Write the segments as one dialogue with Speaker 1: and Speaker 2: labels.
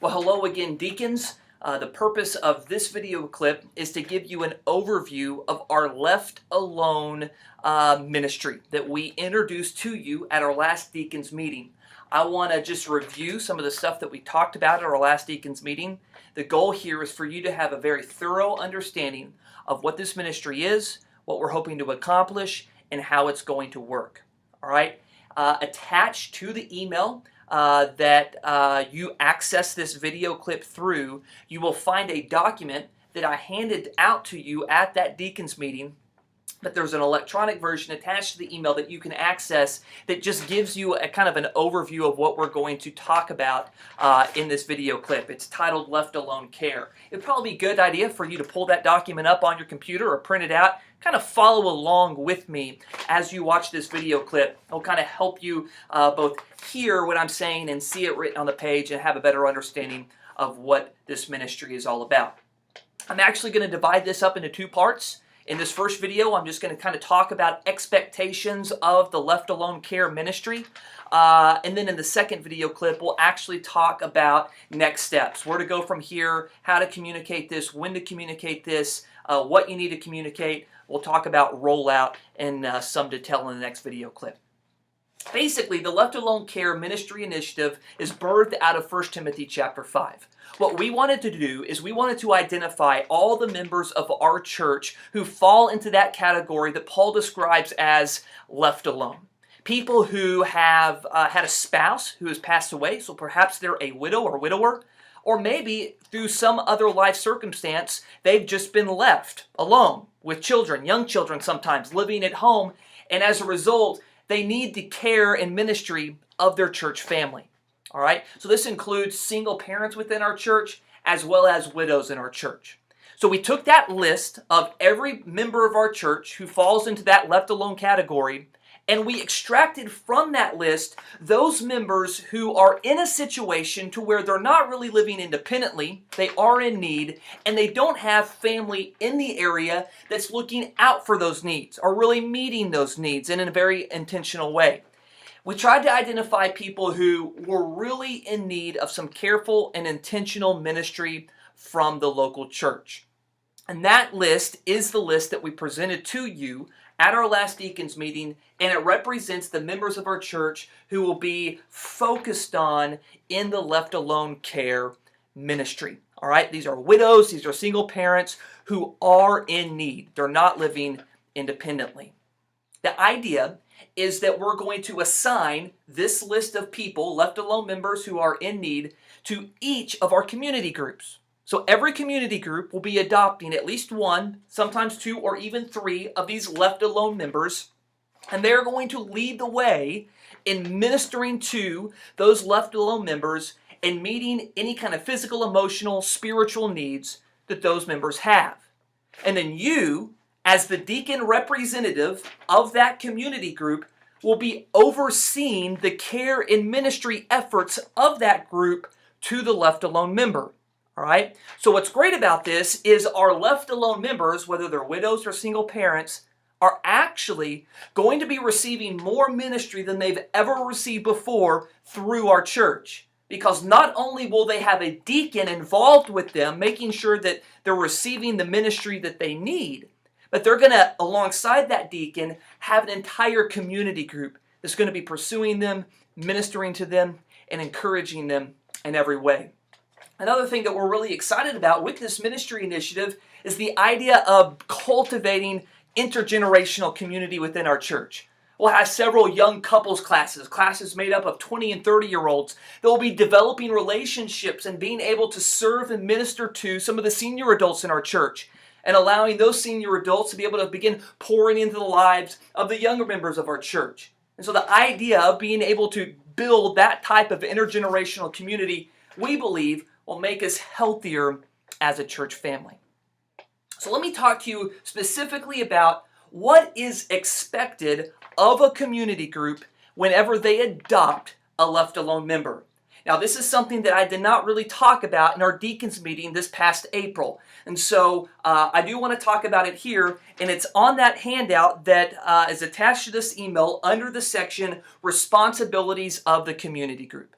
Speaker 1: Well, hello again, deacons. The purpose of this video clip is to give you an overview of our Left Alone ministry that we introduced to you at our last deacons meeting. I want to just review some of the stuff that we talked about at our last deacons meeting. The goal here is for you to have a very thorough understanding of what this ministry is, what we're hoping to accomplish, and how it's going to work. All right? Attached to the email that you access this video clip through, you will find a document that I handed out to you at that deacons meeting. But there's an electronic version attached to the email that you can access that just gives you a kind of an overview of what we're going to talk about in this video clip. It's titled Left Alone Care. It'd probably be a good idea for you to pull that document up on your computer or print it out, kind of follow along with me as you watch this video clip. It'll kind of help you both hear what I'm saying and see it written on the page and have a better understanding of what this ministry is all about. I'm actually going to divide this up into two parts. In this first video, I'm just going to kind of talk about expectations of the Left Alone Care ministry. And then in the second video clip, we'll actually talk about next steps, where to go from here, how to communicate this, when to communicate this, what you need to communicate. We'll talk about rollout in some detail in the next video clip. Basically, the Left Alone Care Ministry Initiative is birthed out of 1 Timothy chapter 5. What we wanted to do is we wanted to identify all the members of our church who fall into that category that Paul describes as left alone. People who have had a spouse who has passed away, so perhaps they're a widow or widower, or maybe through some other life circumstance, they've just been left alone with children, young children sometimes, living at home, and as a result, they need the care and ministry of their church family. All right? So this includes single parents within our church as well as widows in our church. So we took that list of every member of our church who falls into that left alone category, and we extracted from that list those members who are in a situation to where they're not really living independently, they are in need, and they don't have family in the area that's looking out for those needs or really meeting those needs in a very intentional way. We tried to identify people who were really in need of some careful and intentional ministry from the local church. And that list is the list that we presented to you at our last deacons meeting, and it represents the members of our church who will be focused on in the Left Alone Care ministry. All right, these are widows, these are single parents who are in need. They're not living independently. The idea is that we're going to assign this list of people, left alone members who are in need, to each of our community groups. So every community group will be adopting at least one, sometimes two, or even three of these left alone members, and they're going to lead the way in ministering to those left alone members and meeting any kind of physical, emotional, spiritual needs that those members have. And then you, as the deacon representative of that community group, will be overseeing the care and ministry efforts of that group to the left alone member. All right? So what's great about this is our left alone members, whether they're widows or single parents, are actually going to be receiving more ministry than they've ever received before through our church. Because not only will they have a deacon involved with them, making sure that they're receiving the ministry that they need, but they're going to, alongside that deacon, have an entire community group that's going to be pursuing them, ministering to them, and encouraging them in every way. Another thing that we're really excited about with this ministry initiative is the idea of cultivating intergenerational community within our church. We'll have several young couples classes made up of 20 and 30-year-olds that will be developing relationships and being able to serve and minister to some of the senior adults in our church, and allowing those senior adults to be able to begin pouring into the lives of the younger members of our church. And so the idea of being able to build that type of intergenerational community, we believe, will make us healthier as a church family. So let me talk to you specifically about what is expected of a community group whenever they adopt a left alone member. Now, this is something that I did not really talk about in our deacons meeting this past April. And so I do want to talk about it here, and it's on that handout that is attached to this email under the section Responsibilities of the Community Group.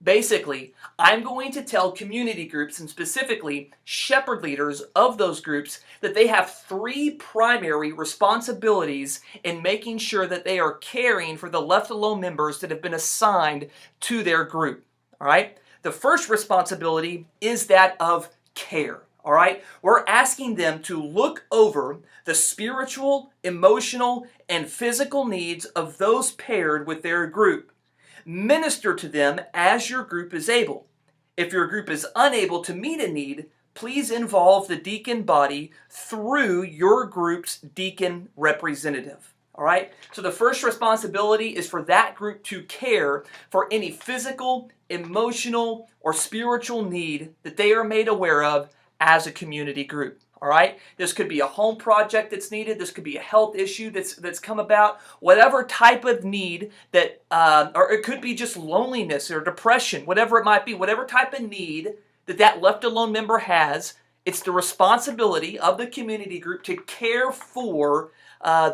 Speaker 1: Basically, I'm going to tell community groups, and specifically shepherd leaders of those groups, that they have 3 primary responsibilities in making sure that they are caring for the left alone members that have been assigned to their group. All right? The first responsibility is that of care. All right? We're asking them to look over the spiritual, emotional, and physical needs of those paired with their group. Minister to them as your group is able. If your group is unable to meet a need, please involve the deacon body through your group's deacon representative. All right? So the first responsibility is for that group to care for any physical, emotional, or spiritual need that they are made aware of as a community group. All right? This could be a home project that's needed. This could be a health issue that's come about. Whatever type of need that, or it could be just loneliness or depression, whatever it might be, whatever type of need that left alone member has, it's the responsibility of the community group to care for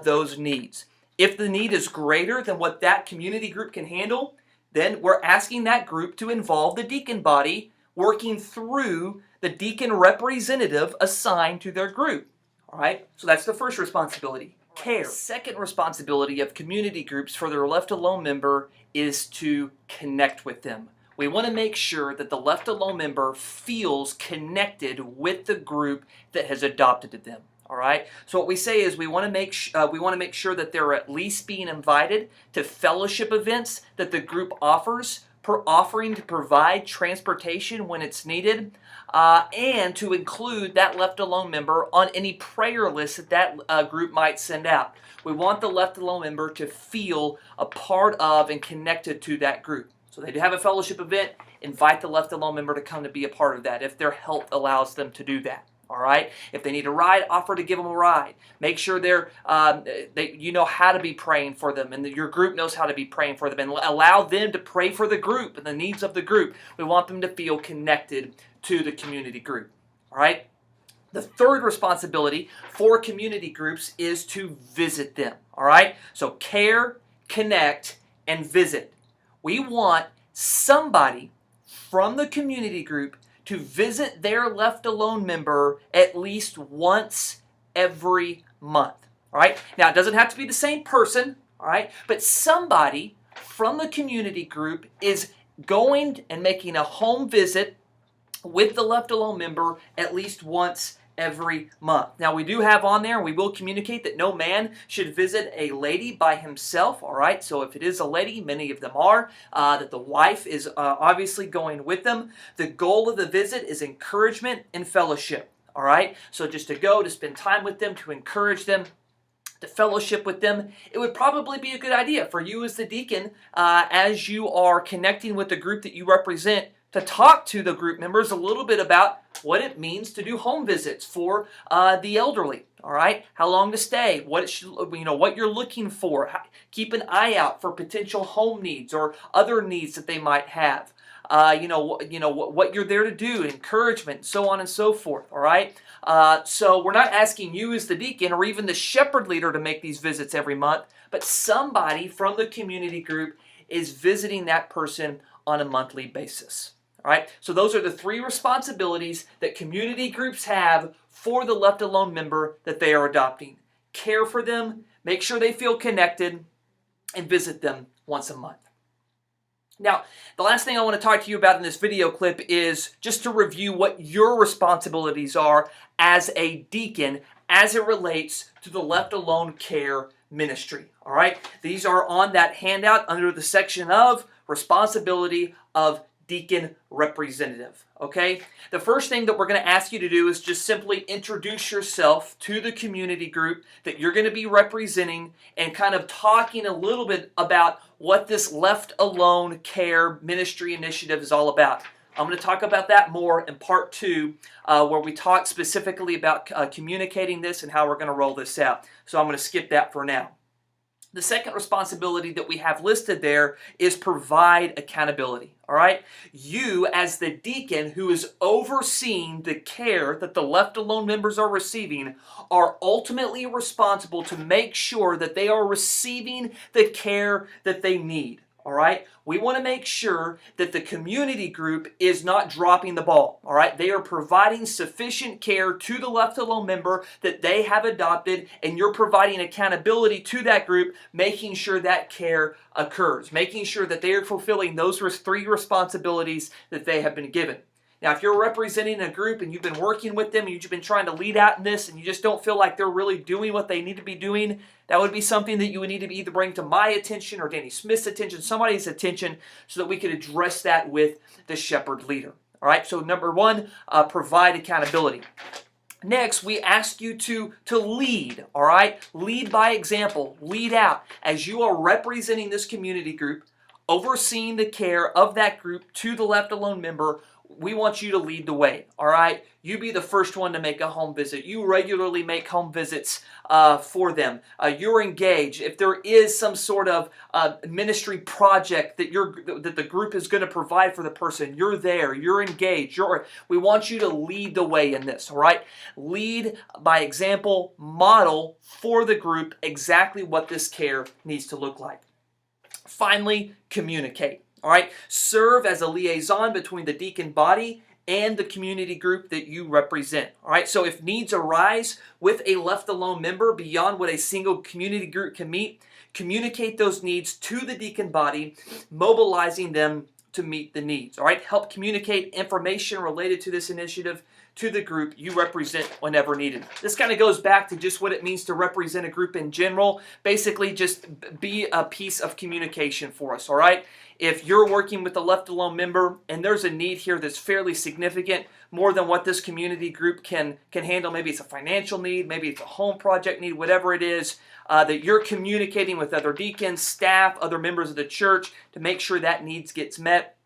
Speaker 1: those needs. If the need is greater than what that community group can handle, then we're asking that group to involve the deacon body working through the deacon representative assigned to their group. All right? So that's the first responsibility, care. Second responsibility of community groups for their left alone member is to connect with them. We want to make sure that the left alone member feels connected with the group that has adopted them. All right. So what we say is we want to make sure that they're at least being invited to fellowship events that the group offers, offering to provide transportation when it's needed, and to include that left alone member on any prayer list that group might send out. We want the left alone member to feel a part of and connected to that group. So they have a fellowship event, invite the left alone member to come to be a part of that if their health allows them to do that. All right. If they need a ride, offer to give them a ride. Make sure you know how to be praying for them, and your group knows how to be praying for them, and allow them to pray for the group and the needs of the group. We want them to feel connected to the community group. All right. The third responsibility for community groups is to visit them. All right. So care, connect, and visit. We want somebody from the community group to visit their left alone member at least once every month. All right? Now, it doesn't have to be the same person, all right? But somebody from the community group is going and making a home visit with the left alone member at least once every month. Now, we do have on there, and we will communicate that no man should visit a lady by himself, all right? So if it is a lady, many of them are, that the wife is obviously going with them. The goal of the visit is encouragement and fellowship, all right? So just to go, to spend time with them, to encourage them, to fellowship with them. It would probably be a good idea for you as the deacon, as you are connecting with the group that you represent, to talk to the group members a little bit about what it means to do home visits for the elderly. All right, how long to stay, what you're looking for. Keep an eye out for potential home needs or other needs that they might have. What you're there to do, encouragement, so on and so forth. All right. So we're not asking you as the deacon or even the shepherd leader to make these visits every month, but somebody from the community group is visiting that person on a monthly basis. All right, so those are the 3 responsibilities that community groups have for the left alone member that they are adopting. Care for them, make sure they feel connected, and visit them once a month. Now, the last thing I want to talk to you about in this video clip is just to review what your responsibilities are as a deacon as it relates to the left alone care ministry. All right, these are on that handout under the section of responsibility of deacon representative. Okay, the first thing that we're going to ask you to do is just simply introduce yourself to the community group that you're going to be representing, and kind of talking a little bit about what this left alone care ministry initiative is all about. I'm going to talk about that more in part 2, where we talk specifically about communicating this and how we're going to roll this out. So I'm going to skip that for now. The second responsibility that we have listed there is provide accountability. All right? You, as the deacon who is overseeing the care that the left alone members are receiving, are ultimately responsible to make sure that they are receiving the care that they need. All right, we want to make sure that the community group is not dropping the ball. All right, they are providing sufficient care to the left alone member that they have adopted, and you're providing accountability to that group, making sure that care occurs, making sure that they are fulfilling those three responsibilities that they have been given. Now, if you're representing a group and you've been working with them and you've been trying to lead out in this and you just don't feel like they're really doing what they need to be doing, that would be something that you would need to either bring to my attention or Danny Smith's attention, somebody's attention, so that we could address that with the shepherd leader. All right, so number one, provide accountability. Next, we ask you to lead, all right? Lead by example, lead out. As you are representing this community group, overseeing the care of that group to the left alone member, we want you to lead the way, all right? You be the first one to make a home visit. You regularly make home visits for them. You're engaged. If there is some sort of ministry project that the group is going to provide for the person, you're there. You're engaged. We want you to lead the way in this, all right? Lead by example, model for the group exactly what this care needs to look like. Finally, communicate. All right, serve as a liaison between the deacon body and the community group that you represent. All right, so if needs arise with a left alone member beyond what a single community group can meet, communicate those needs to the deacon body, mobilizing them to meet the needs. All right, help communicate information related to this initiative to the group you represent whenever needed. This kind of goes back to just what it means to represent a group in general. Basically, just be a piece of communication for us, all right? If you're working with a left alone member and there's a need here that's fairly significant, more than what this community group can handle, maybe it's a financial need, maybe it's a home project need, whatever it is, that you're communicating with other deacons, staff, other members of the church to make sure that needs gets met,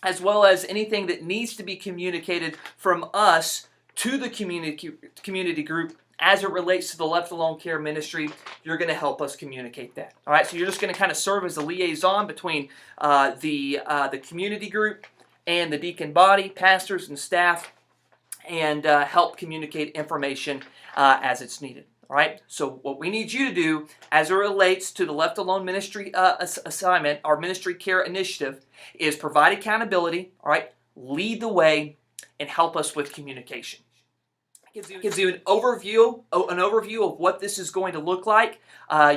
Speaker 1: as well as anything that needs to be communicated from us to the community group as it relates to the Left Alone Care Ministry. You're going to help us communicate that. All right, so you're just going to kind of serve as a liaison between the community group and the deacon body, pastors and staff, and help communicate information as it's needed. All right, so what we need you to do as it relates to the Left Alone Ministry assignment, our ministry care initiative, is provide accountability, all right, lead the way, and help us with communication. It gives you an overview of what this is going to look like.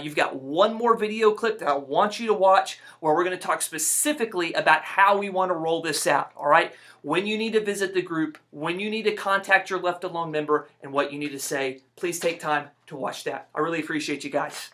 Speaker 1: You've got one more video clip that I want you to watch where we're going to talk specifically about how we want to roll this out, all right? When you need to visit the group, when you need to contact your left alone member, and what you need to say. Please take time to watch that. I really appreciate you guys.